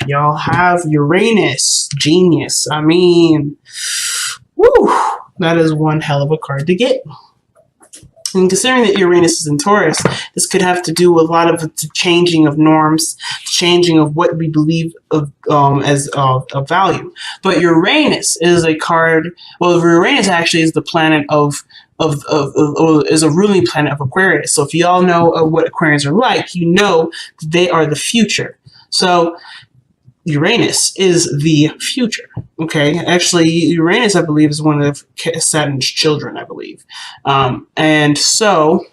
y'all have Uranus. Genius. I mean, woo, that is one hell of a card to get. And considering that Uranus is in Taurus, this could have to do with a lot of the changing of norms, changing of what we believe of as of value. But Uranus is a card. Well, Uranus actually is the planet is a ruling planet of Aquarius. So if you all know what Aquarians are like, you know they are the future. So Uranus is the future. Okay, actually, Uranus, I believe, is one of Saturn's children, I believe, and so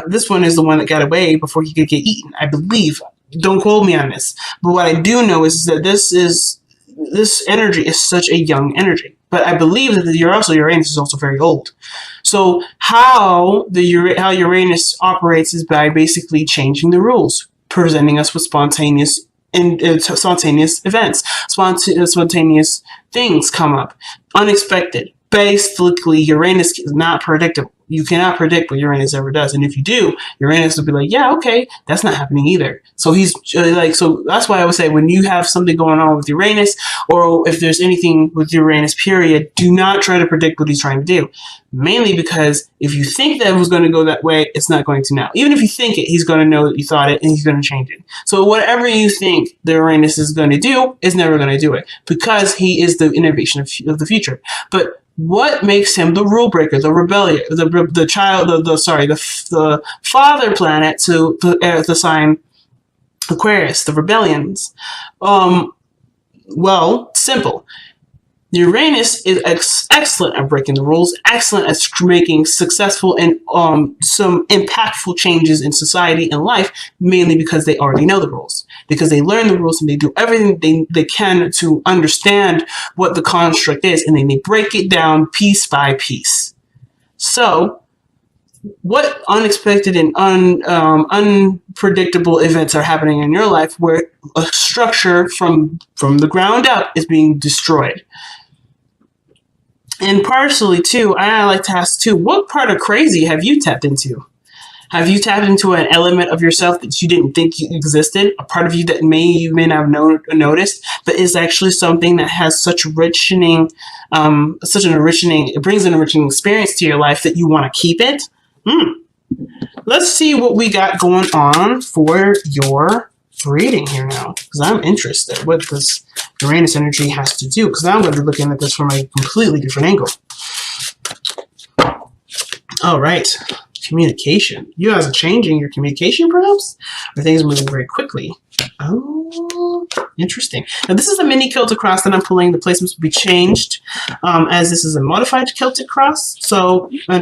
this one is the one that got away before he could get eaten, I believe. Don't quote me on this, but what I do know is that this energy is such a young energy. But I believe that Uranus is also very old. So how Uranus operates is by basically changing the rules, presenting us with spontaneous events, spontaneous things come up, unexpected. Basically, Uranus is not predictable. You cannot predict what Uranus ever does, and if you do, Uranus will be like, "Yeah, okay, that's not happening either." So he's so that's why I would say when you have something going on with Uranus, or if there's anything with Uranus, period, do not try to predict what he's trying to do. Mainly because if you think that it was going to go that way, it's not going to now. Even if you think it, he's going to know that you thought it, and he's going to change it. So whatever you think the Uranus is going to do is never going to do it, because he is the innovation of the future. But what makes him the rule breaker, the rebellion, the father planet to the sign Aquarius, the rebellions? Well, simple. Uranus is excellent at breaking the rules, excellent at making successful and some impactful changes in society and life, mainly because they already know the rules, because they learn the rules and they do everything they can to understand what the construct is, and then they break it down piece by piece. So what unexpected and unpredictable events are happening in your life where a structure from the ground up is being destroyed? And partially, too, I like to ask, too, what part of crazy have you tapped into? Have you tapped into an element of yourself that you didn't think existed? A part of you that you may not have noticed, but is actually something that has such an enriching, it brings an enriching experience to your life that you want to keep it? Let's see what we got going on for your reading here now, because I'm interested what this Uranus energy has to do, because I'm going to be looking at this from a completely different angle. All right, communication. You guys are changing your communication, perhaps? Or things are moving very quickly? Oh, interesting. Now, this is a mini Celtic cross that I'm pulling. The placements will be changed as this is a modified Celtic cross, so a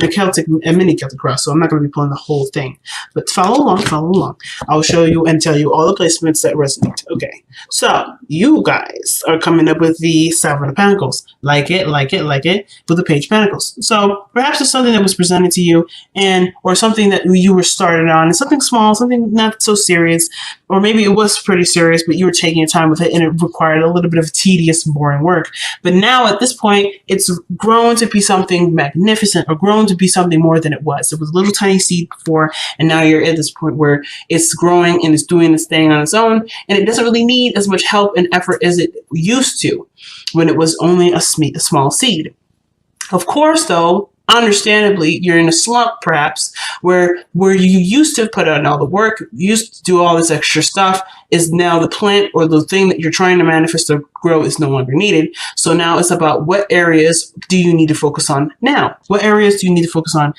mini Celtic cross. So I'm not going to be pulling the whole thing, but follow along. I'll show you and tell you all the placements that resonate. Okay, so you guys are coming up with the Seven of Pentacles. Like it, with the Page of Pentacles. So perhaps it's something that was presented to you, or something that you were started on, and something small, something not so serious, or maybe it was pretty serious, but you were taking your time with it, and it required a little bit of tedious and boring work. But now at this point, it's grown to be something magnificent, or grown to be something more than it was. It was a little tiny seed before, and now you're at this point where it's growing and it's doing its thing on its own, and it doesn't really need as much help and effort as it used to when it was only a small seed. Of course, though, understandably, you're in a slump, perhaps, where you used to put out all the work, used to do all this extra stuff, is now the plant or the thing that you're trying to manifest or grow is no longer needed. So now it's about what areas do you need to focus on now? What areas do you need to focus on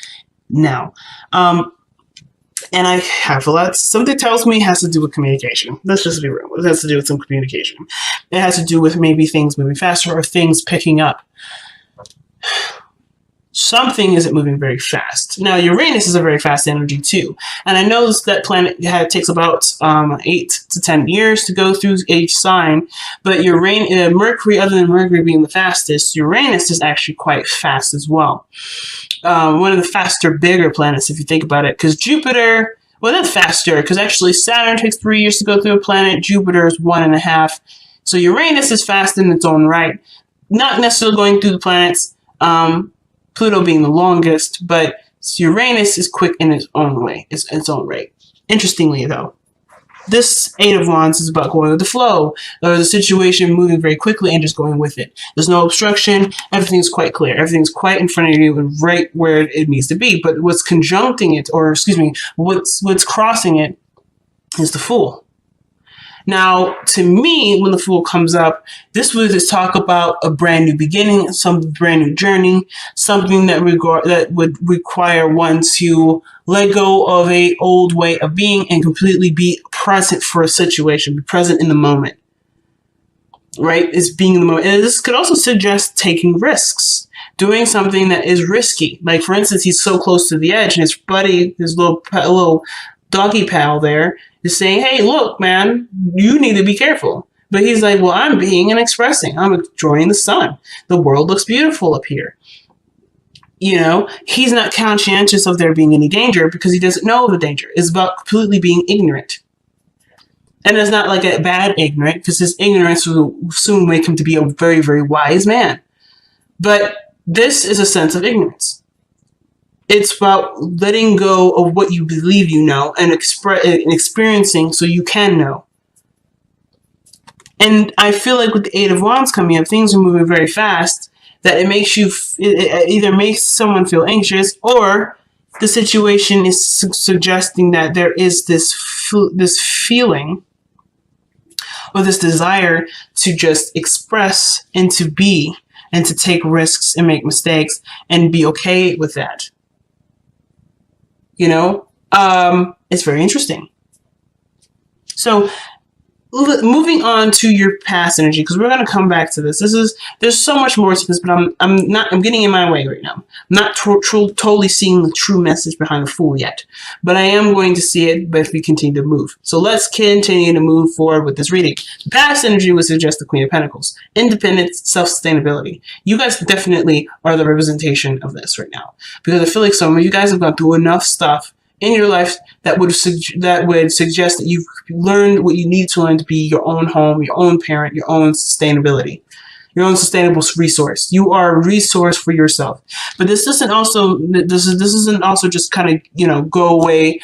now? And I have a lot. Something tells me it has to do with communication. Let's just be real. It has to do with some communication. It has to do with maybe things moving faster or things picking up. Something isn't moving very fast. Now, Uranus is a very fast energy too. And I know that planet takes about 8 to 10 years to go through each sign. But Mercury, other than Mercury being the fastest, Uranus is actually quite fast as well. One of the faster, bigger planets, if you think about it. Because Jupiter, well, not faster, because actually Saturn takes 3 years to go through a planet. Jupiter is 1.5. So Uranus is fast in its own right. Not necessarily going through the planets. Pluto being the longest, but Uranus is quick in its own way, its own rate. Interestingly, though. this Eight of Wands is about going with the flow, or the situation moving very quickly and just going with it. There's no obstruction. Everything's quite clear. Everything's quite in front of you and right where it needs to be. But what's conjuncting it, or excuse me, what's crossing it is the Fool. Now, to me, when the Fool comes up, this would just talk about a brand new beginning, some brand new journey, something that would require one to let go of a old way of being and completely be present for a situation, be present in the moment. Right? It's being in the moment. And this could also suggest taking risks, doing something that is risky. Like, for instance, he's so close to the edge, and his buddy, his little doggy pal there, is saying, hey, look, man, you need to be careful. But he's like, well, I'm being and expressing. I'm enjoying the sun. The world looks beautiful up here. You know, he's not conscientious of there being any danger because he doesn't know the danger. It's about completely being ignorant. And it's not like a bad ignorant, because his ignorance will soon make him to be a very, very wise man. But this is a sense of ignorance. It's about letting go of what you believe you know and experiencing so you can know. And I feel like with the Eight of Wands coming up, things are moving very fast, that it makes you, it either makes someone feel anxious, or the situation is suggesting that there is this feeling or this desire to just express and to be and to take risks and make mistakes and be okay with that. You know, it's very interesting. So moving on to your past energy, because we're going to come back to this. There's so much more to this, but I'm getting in my way right now. I'm not totally seeing the true message behind the Fool yet, but I am going to see it if we continue to move. So let's continue to move forward with this reading. The past energy would suggest the Queen of Pentacles, independence, self-sustainability. You guys definitely are the representation of this right now, because I feel like some of you guys have gone through enough stuff in your life that would suggest that you've learned what you need to learn to be your own home, your own parent, your own sustainability, your own sustainable resource. You are a resource for yourself. But this isn't also just kind of, you know, go away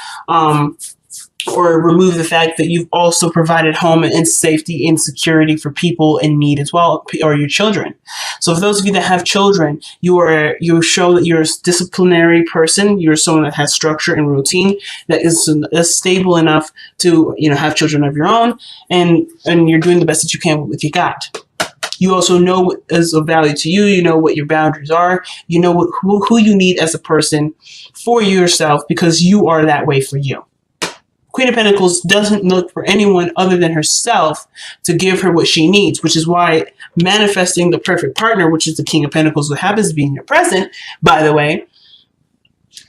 or remove the fact that you've also provided home and safety and security for people in need as well, or your children. So for those of you that have children, you show that you're a disciplinary person. You're someone that has structure and routine, that is stable enough to, you know, have children of your own, and you're doing the best that you can with what you got. You also know what is of value to you. You know what your boundaries are. You know who you need as a person for yourself, because you are that way for you. Queen of Pentacles doesn't look for anyone other than herself to give her what she needs, which is why manifesting the perfect partner, which is the King of Pentacles, who happens to be in your present, by the way,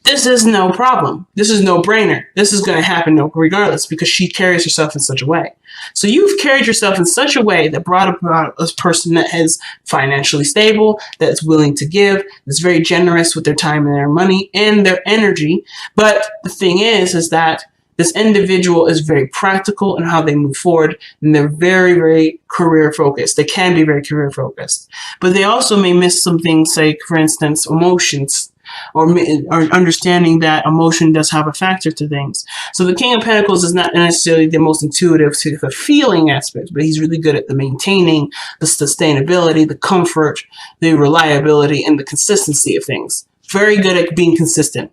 this is no problem. This is no brainer. This is going to happen regardless, because she carries herself in such a way. So you've carried yourself in such a way that brought about a person that is financially stable, that's willing to give, that's very generous with their time and their money and their energy. But the thing is that this individual is very practical in how they move forward, and they're very, very career focused. They can be very career focused, but they also may miss some things, like, for instance, emotions, or understanding that emotion does have a factor to things. So the King of Pentacles is not necessarily the most intuitive to the feeling aspect, but he's really good at the maintaining, the sustainability, the comfort, the reliability, and the consistency of things. Very good at being consistent.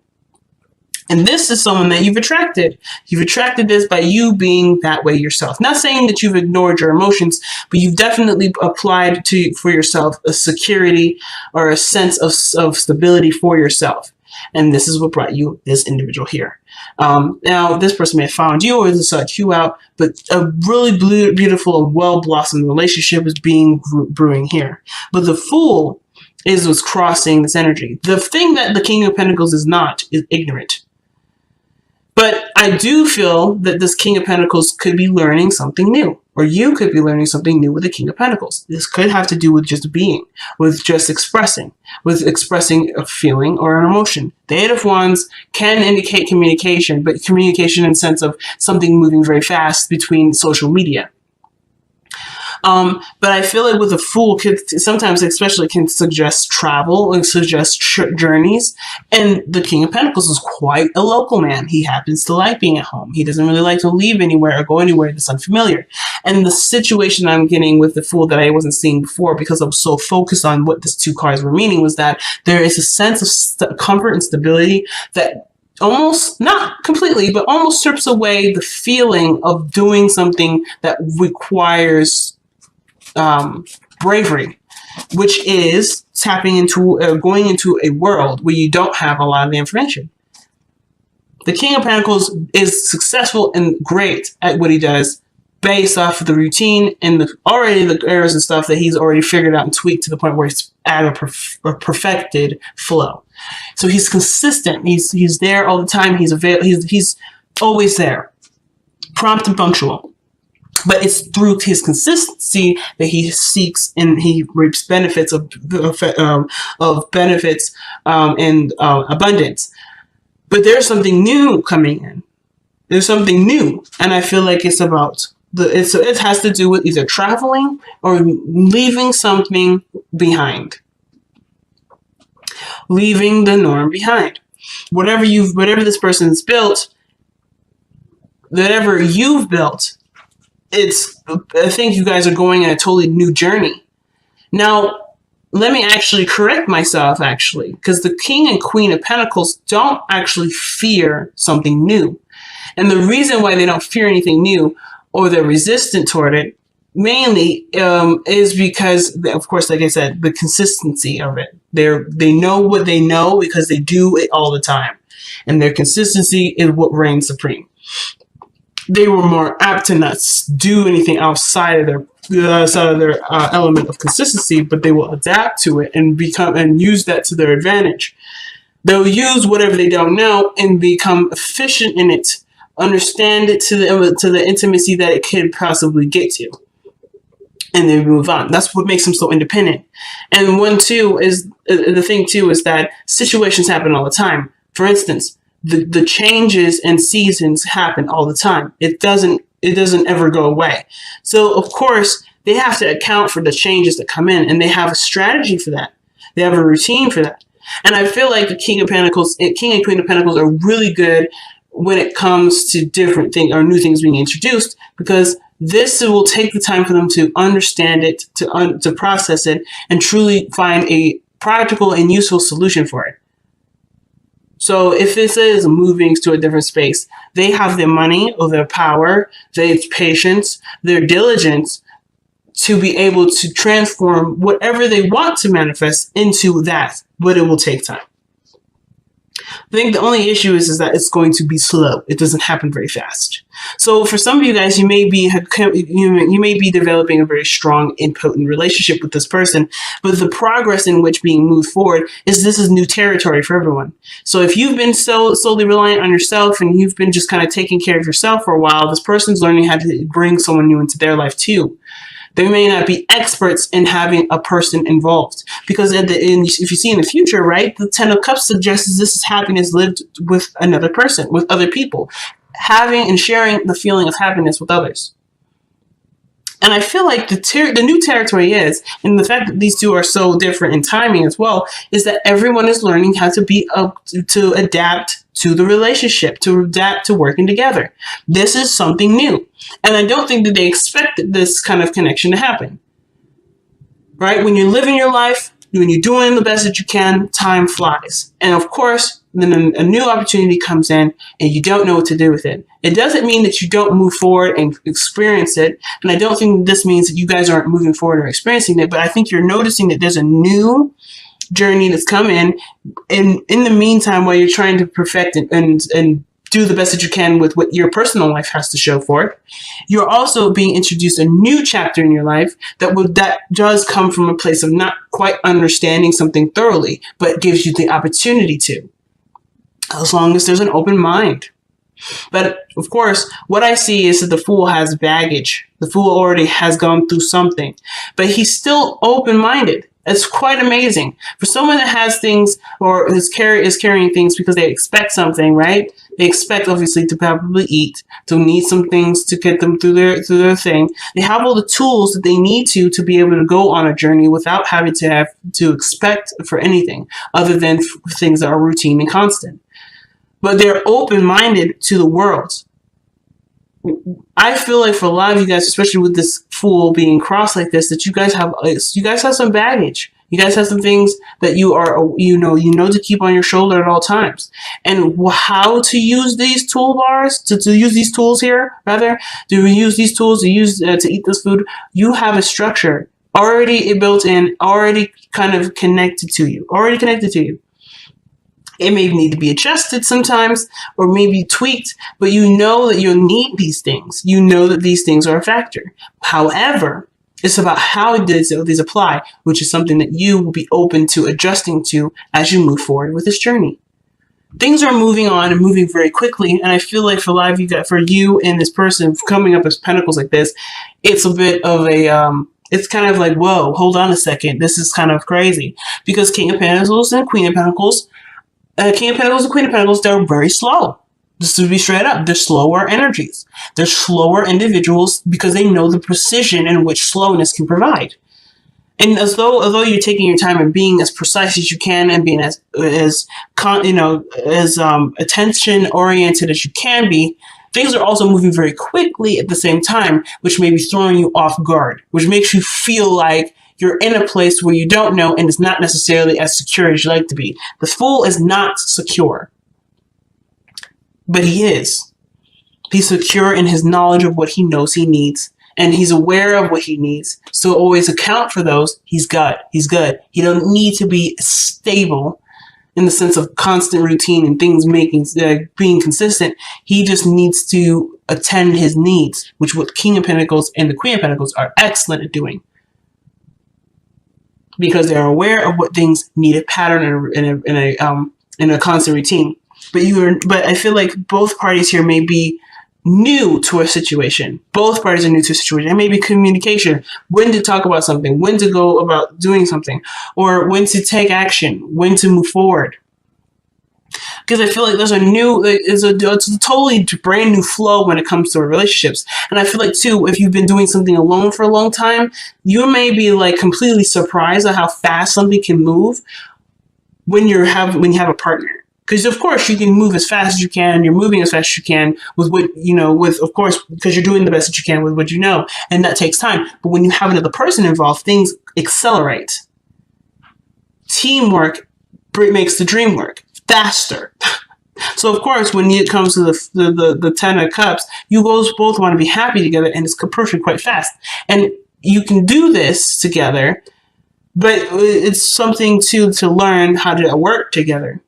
And this is someone that you've attracted. You've attracted this by you being that way yourself. Not saying that you've ignored your emotions, but you've definitely applied for yourself a security or a sense of stability for yourself. And this is what brought you this individual here. Now, this person may have found you or sought you out, but a really beautiful and well-blossomed relationship is brewing here. But the Fool is what's crossing this energy. The thing that the King of Pentacles is not is ignorant. But I do feel that this King of Pentacles could be learning something new, or you could be learning something new with the King of Pentacles. This could have to do with just being, with just expressing, with expressing a feeling or an emotion. The Eight of Wands can indicate communication, but communication in the sense of something moving very fast between social media. But I feel like with a Fool, could sometimes, especially, can suggest travel and suggest journeys. And the King of Pentacles is quite a local man. He happens to like being at home. He doesn't really like to leave anywhere or go anywhere that's unfamiliar. And the situation I'm getting with the Fool that I wasn't seeing before, because I was so focused on what these two cards were meaning, was that there is a sense of comfort and stability that almost, not completely, but almost strips away the feeling of doing something that requires bravery, which is tapping into, going into a world where you don't have a lot of the information. The King of Pentacles is successful and great at what he does based off of the routine and already the errors and stuff that he's already figured out and tweaked to the point where it's at a perfected flow. So he's consistent. He's there all the time. He's always there, prompt and punctual. But it's through his consistency that he seeks and he reaps benefits of benefits and abundance. But there's something new coming in. There's something new, and I feel like it's about it has to do with either traveling or leaving something behind. Leaving the norm behind. Whatever this person's built, whatever you've built, I think you guys are going on a totally new journey. Now, let me actually correct myself, because the King and Queen of Pentacles don't actually fear something new. And the reason why they don't fear anything new, or they're resistant toward it, mainly is because, of course, like I said, the consistency of it. They know what they know because they do it all the time. And their consistency is what reigns supreme. They were more apt to not do anything outside of their element of consistency, but they will adapt to it and use that to their advantage. They'll use whatever they don't know and become efficient in it, understand it to the intimacy that it could possibly get to, and then move on. That's what makes them so independent. And the thing too is that situations happen all the time. For instance, the changes and seasons happen all the time. It doesn't ever go away. So of course they have to account for the changes that come in, and they have a strategy for that. They have a routine for that. And I feel like the King and Queen of Pentacles are really good when it comes to different things or new things being introduced, because this will take the time for them to understand it, to process it, and truly find a practical and useful solution for it. So if this is moving to a different space, they have the money or their power, their patience, their diligence to be able to transform whatever they want to manifest into that, but it will take time. I think the only issue is that it's going to be slow. It doesn't happen very fast. So for some of you guys, you may be developing a very strong and potent relationship with this person, but the progress in which being moved forward this is new territory for everyone. So if you've been so solely reliant on yourself and you've been just kind of taking care of yourself for a while, this person's learning how to bring someone new into their life too. They may not be experts in having a person involved, because if you see in the future, right, the Ten of Cups suggests this is happiness lived with another person, with other people, having and sharing the feeling of happiness with others. And I feel like the new territory is, and the fact that these two are so different in timing as well, is that everyone is learning how to adapt to the relationship, to adapt to working together. This is something new. And I don't think that they expected this kind of connection to happen. Right? When you're living your life, when you're doing the best that you can, time flies. And of course, then a new opportunity comes in and you don't know what to do with it. It doesn't mean that you don't move forward and experience it. And I don't think this means that you guys aren't moving forward or experiencing it, but I think you're noticing that there's a new journey that's come in the meantime, while you're trying to perfect and do the best that you can with what your personal life has to show for it. You're also being introduced a new chapter in your life that does come from a place of not quite understanding something thoroughly, but gives you the opportunity to, as long as there's an open mind. But of course, what I see is that the Fool has baggage. The Fool already has gone through something, but he's still open-minded. It's quite amazing. For someone that has things or is carrying things because they expect something, right? They expect obviously to probably eat, to need some things to get them through their thing. They have all the tools that they need to be able to go on a journey without having to have to expect for anything other than things that are routine and constant. But they're open-minded to the world. I feel like for a lot of you guys, especially with this Fool being crossed like this, that you guys have some baggage. You guys have some things that you know to keep on your shoulder at all times. And how to use these toolbars, to use these tools here, rather, to use these tools to eat this food, you have a structure already built in, already kind of connected to you. It may need to be adjusted sometimes or maybe tweaked, but you know that you'll need these things. You know that these things are a factor. However, it's about how these apply, which is something that you will be open to adjusting to as you move forward with this journey. Things are moving on and moving very quickly, and I feel like for a lot of you, for you and this person coming up as pentacles like this, it's a bit of a it's kind of like, whoa, hold on a second, this is kind of crazy, because King of Pentacles and Queen of Pentacles. King of Pentacles and Queen of Pentacles, they're very slow. Just to be straight up, they're slower energies. They're slower individuals because they know the precision in which slowness can provide. And although you're taking your time and being as precise as you can and being as attention oriented as you can be, things are also moving very quickly at the same time, which may be throwing you off guard, which makes you feel like you're in a place where you don't know and it's not necessarily as secure as you like to be. The Fool is not secure, but he is. He's secure in his knowledge of what he knows he needs, and he's aware of what he needs. So always account for those. He's good. He don't need to be stable in the sense of constant routine and things being consistent. He just needs to attend his needs, which what King of Pentacles and the Queen of Pentacles are excellent at doing, because they're aware of what things need a pattern in a constant routine. But I feel like both parties here may be new to a situation. Both parties are new to a situation. It may be communication, when to talk about something, when to go about doing something, or when to take action, when to move forward. Because I feel like it's a totally brand new flow when it comes to relationships. And I feel like too, if you've been doing something alone for a long time, you may be like completely surprised at how fast something can move when you have a partner. Because of course you can move as fast as you can. You're moving as fast as you can of course, because you're doing the best that you can with what you know, and that takes time. But when you have another person involved, things accelerate. Teamwork makes the dream work faster. So of course, when it comes to the Ten of Cups, you both want to be happy together, and it's perfect quite fast. And you can do this together, but it's something to learn how to work together.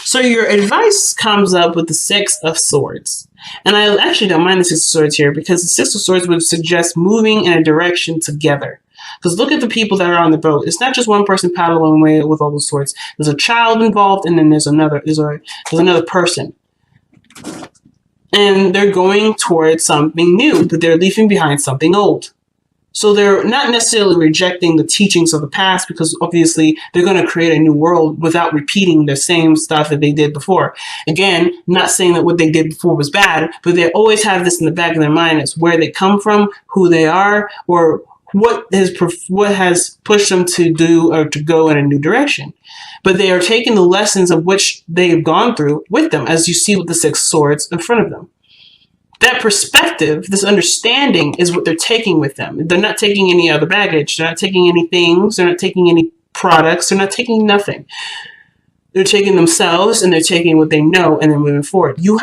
So your advice comes up with the Six of Swords. And I actually don't mind the Six of Swords here, because the Six of Swords would suggest moving in a direction together. Because look at the people that are on the boat. It's not just one person paddling away with all the swords. There's a child involved, and then there's another person. And they're going towards something new, but they're leaving behind something old. So they're not necessarily rejecting the teachings of the past, because obviously they're going to create a new world without repeating the same stuff that they did before. Again, not saying that what they did before was bad, but they always have this in the back of their mind. It's where they come from, who they are, or what has pushed them to do or to go in a new direction. But they are taking the lessons of which they have gone through with them, as you see with the Six Swords in front of them. That perspective, this understanding, is what they're taking with them. They're not taking any other baggage. They're not taking any things. They're not taking any products. They're not taking nothing. They're taking themselves, and they're taking what they know, and they're moving forward. You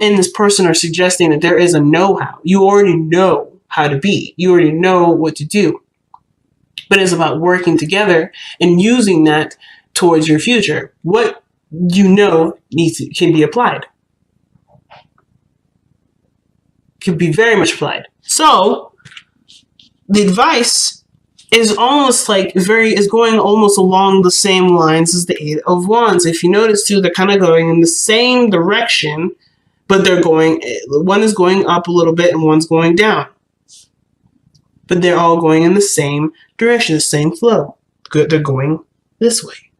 and this person are suggesting that there is a know-how. You already know how to be. You already know what to do. But it's about working together and using that towards your future. What you know can be applied. Can be very much applied. So the advice is almost like is going almost along the same lines as the Eight of Wands. If you notice too, they're kind of going in the same direction, but one is going up a little bit and one's going down. but they're all going in the same direction, the same flow. Good, they're going this way.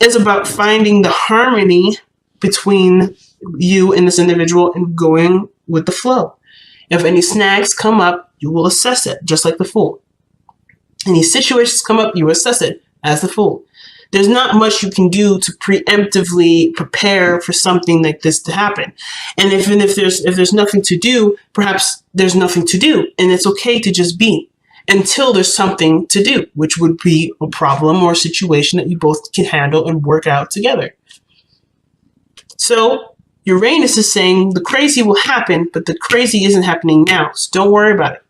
It's about finding the harmony between you and this individual and going with the flow. If any snags come up, you will assess it, just like the Fool. Any situations come up, you assess it as the Fool. There's not much you can do to preemptively prepare for something like this to happen. And if there's nothing to do, perhaps there's nothing to do, and it's okay to just be until there's something to do, which would be a problem or a situation that you both can handle and work out together. So Uranus is saying the crazy will happen, but the crazy isn't happening now, so don't worry about it.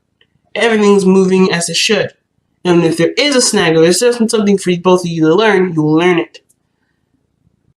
Everything's moving as it should. And if there is a snag or there's something for both of you to learn, you will learn it.